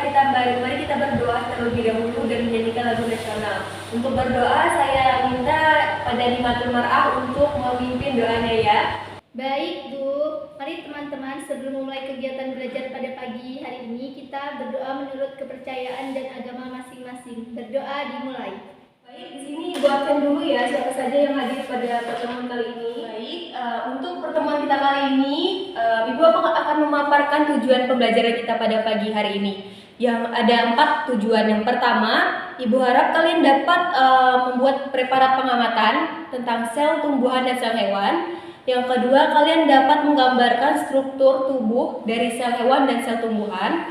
kita mari kita berdoa terlebih dahulu dan menyanyikan lagu nasional. Untuk berdoa saya minta pada Nimatul Mar'ah untuk memimpin doanya ya. Baik Bu, mari teman-teman sebelum memulai kegiatan belajar pada pagi hari ini kita berdoa menurut kepercayaan dan agama masing-masing. Berdoa dimulai. Baik, di sini buatkan dulu ya siapa saja yang hadir pada pertemuan kali ini. Baik, untuk pertemuan kita kali ini, Ibu akan memaparkan tujuan pembelajaran kita pada pagi hari ini. Yang ada 4 tujuan. Yang pertama, Ibu harap kalian dapat membuat preparat pengamatan tentang sel tumbuhan dan sel hewan. Yang kedua, kalian dapat menggambarkan struktur tubuh dari sel hewan dan sel tumbuhan.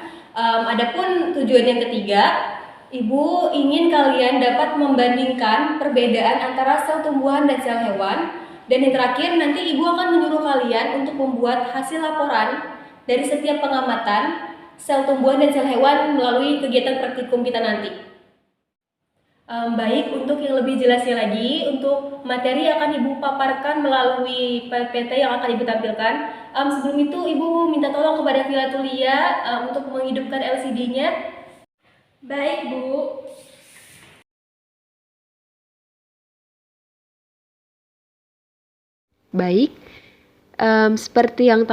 Adapun tujuan yang ketiga, Ibu ingin kalian dapat membandingkan perbedaan antara sel tumbuhan dan sel hewan. Dan yang terakhir, nanti Ibu akan menyuruh kalian untuk membuat hasil laporan dari setiap pengamatan sel tumbuhan dan sel hewan melalui kegiatan praktikum kita nanti. Baik, untuk yang lebih jelasnya lagi, untuk materi yang akan Ibu paparkan melalui PPT yang akan Ibu tampilkan. Sebelum itu, Ibu minta tolong kepada Vila Tulia untuk menghidupkan LCD-nya. Baik Bu. Baik, seperti yang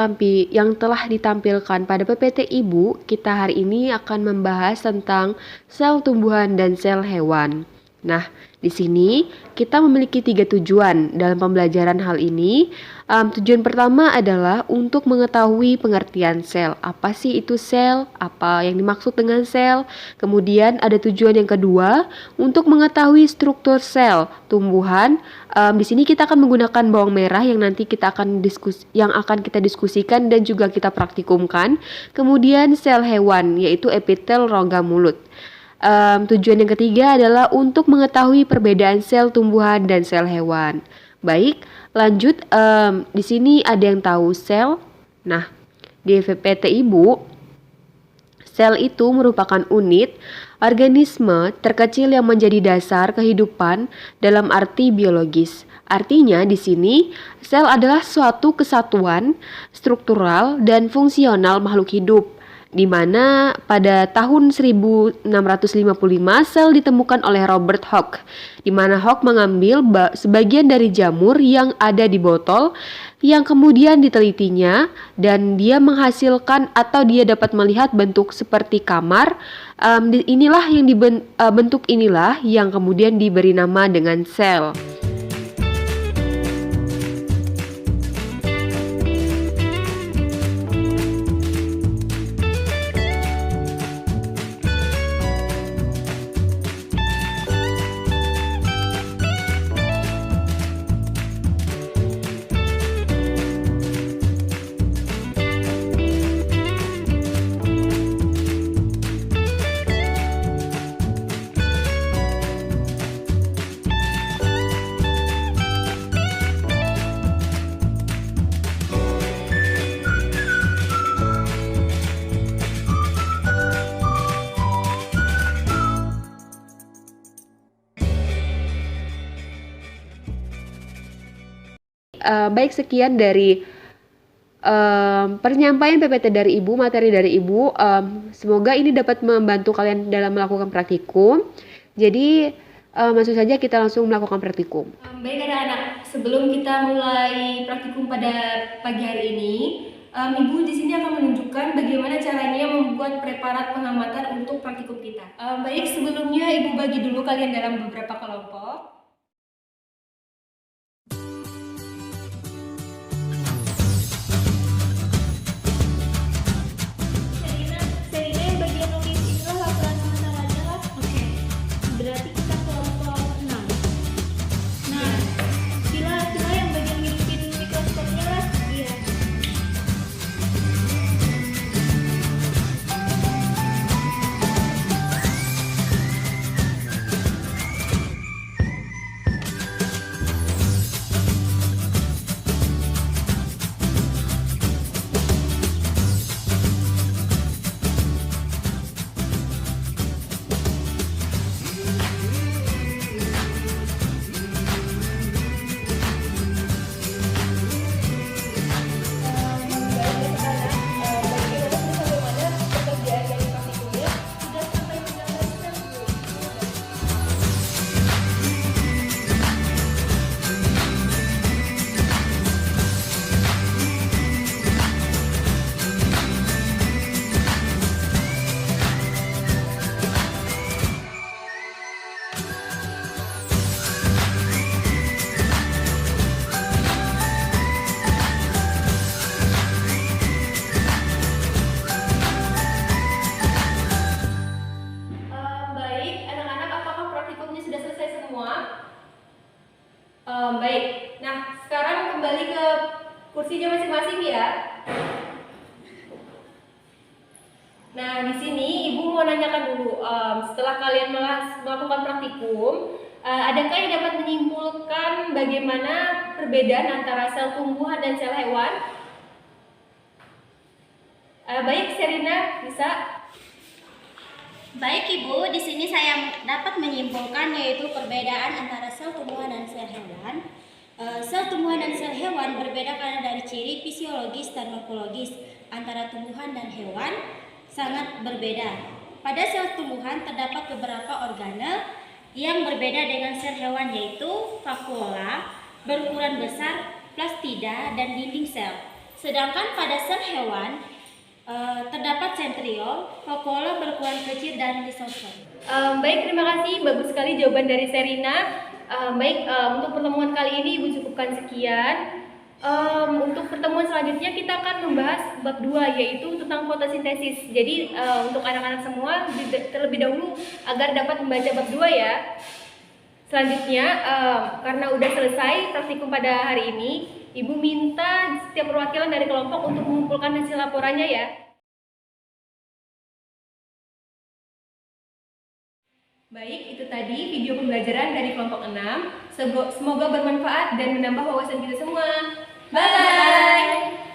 telah ditampilkan pada PPT Ibu, kita hari ini akan membahas tentang sel tumbuhan dan sel hewan. Nah, di sini kita memiliki 3 tujuan dalam pembelajaran hal ini. Tujuan pertama adalah untuk mengetahui pengertian sel. Apa sih itu sel? Apa yang dimaksud dengan sel? Kemudian ada tujuan yang kedua untuk mengetahui struktur sel tumbuhan. Di sini kita akan menggunakan bawang merah yang nanti kita akan kita diskusikan dan juga kita praktikumkan. Kemudian sel hewan yaitu epitel rongga mulut. Tujuan yang ketiga adalah untuk mengetahui perbedaan sel tumbuhan dan sel hewan. Baik, lanjut. Di sini ada yang tahu sel. Nah, di PPT Ibu, sel itu merupakan unit organisme terkecil yang menjadi dasar kehidupan dalam arti biologis. Artinya di sini sel adalah suatu kesatuan struktural dan fungsional makhluk hidup, di mana pada tahun 1655 sel ditemukan oleh Robert Hooke, di mana Hooke mengambil sebagian dari jamur yang ada di botol yang kemudian ditelitinya dan dia menghasilkan atau dia dapat melihat bentuk seperti kamar. Bentuk inilah yang kemudian diberi nama dengan sel. Baik, sekian dari penyampaian PPT dari Ibu, materi dari Ibu. Semoga ini dapat membantu kalian dalam melakukan praktikum. Jadi langsung saja kita langsung melakukan praktikum. Baik anak-anak, sebelum kita mulai praktikum pada pagi hari ini, Ibu di sini akan menunjukkan bagaimana caranya membuat preparat pengamatan untuk praktikum kita. Baik, sebelumnya Ibu bagi dulu kalian dalam beberapa kelompok. Baik, nah sekarang kembali ke kursinya masing-masing ya. Nah, di sini Ibu mau nanyakan dulu, setelah kalian melakukan praktikum, adakah yang dapat menyimpulkan bagaimana perbedaan antara sel tumbuhan dan sel hewan? Baik, Serina, bisa? Baik Ibu, di sini saya dapat menyimpulkan yaitu perbedaan antara sel tumbuhan dan sel hewan. Sel tumbuhan dan sel hewan berbeda karena dari ciri fisiologis dan morfologis antara tumbuhan dan hewan sangat berbeda. Pada sel tumbuhan terdapat beberapa organel yang berbeda dengan sel hewan yaitu vakuola, berukuran besar, plastida, dan dinding sel. Sedangkan pada sel hewan terdapat sentriol, vakuola berukuran kecil, dan lisosom. Baik, terima kasih. Bagus sekali jawaban dari Serina. Baik, untuk pertemuan kali ini Ibu cukupkan sekian. Untuk pertemuan selanjutnya kita akan membahas bab 2 yaitu tentang fotosintesis. Jadi untuk anak-anak semua terlebih dahulu agar dapat membaca bab 2 ya. Selanjutnya karena udah selesai praktikum pada hari ini, Ibu minta setiap perwakilan dari kelompok untuk mengumpulkan hasil laporannya ya. Baik, itu tadi video pembelajaran dari kelompok 6. Semoga bermanfaat dan menambah wawasan kita semua. Bye!